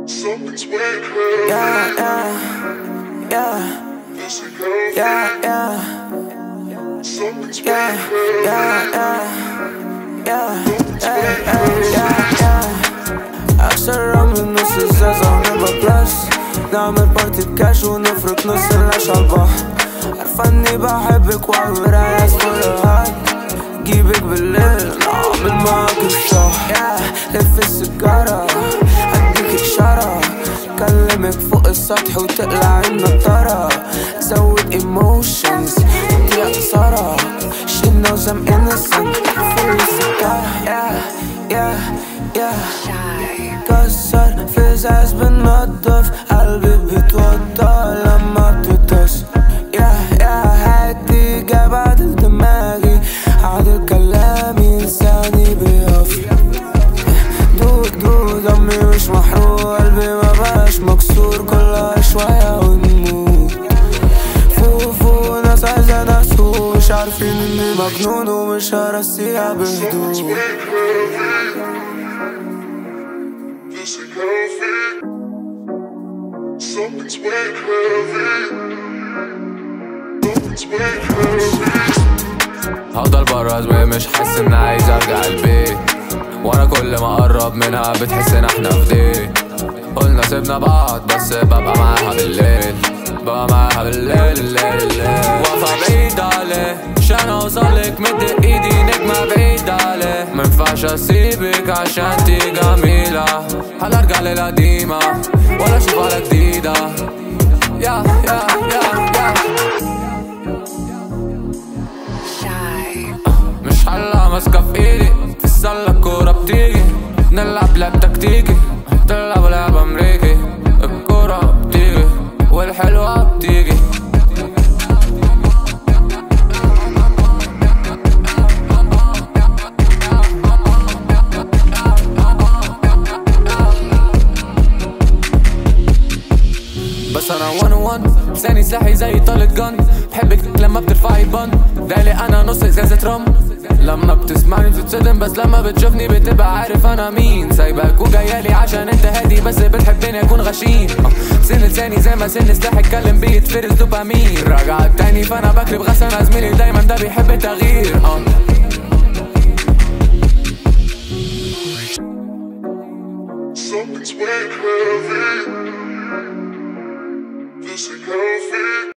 Something's way crazy. Something's way أكثر من نص الزازة ونبقى بلس، نعمل بارتي بكاش ونفرق نص العيش عالبحر. عارفة اني بحبك وعمر عايز فرقات، جيبك بالليل نعمل معاك الصح. لف السجارة هديك إشارة، كلمك فوق السطح وتقلع النضارة. زود ايموشنز انتي قصارة، she knows I'm innocent في السكارة. كسر في ازاز بنضف، قلبي بيتوضى لما بتتصل. هادي جا بعدل دماغي، عادل كلامي لساني بيقف. دود دمي مش محروق، قلبي مبقاش مكسور، كلها شوية ونموت. فوق ناس عايزة ناسو، مش عارفين اني مجنون ومش هرسيها بهدوء. Something's way crazy. Something's way crazy. هفضل برا زمي مش حاسس اني عايز ارجع البيت، وانا كل ما اقرب منها بتحس ان احنا في ديت. قلنا سيبنا بعض بس ببقى معاها بالليل، ببقى معاها بالليل. واقفة بعيد عليه عشان اوصلك، مد ايدي نجمة بعيد عليه. منفعش اسيبك عشان انتي جميلة، هل ارجع للقديمة ولا اشوف على جديدة؟ يا مش حلة ماسكة في ايدي، في السلة الكورة بتيجي، نلعب لعب تكتيكي، تلعب لعب امريكي. الكورة بتيجي والحلوة بتيجي. بس انا 1-1 لساني سلاحي زي طلة جن، بحبك لما بترفعي بن، دالي انا نص ازازة رم. لما بتسمعني بتتصدم، بس لما بتشوفني بتبقى عارف انا مين. سايبك وجايالي عشان انت هادي، بس بتحبني اكون غشيم. سن لساني زي ما سن سلاح اتكلم بيه يتفرز دوبامين. راجع تاني فانا بكري بغسل، انا زميلي دايما ده بيحب التغيير. Something's way crazy. This ain't healthy.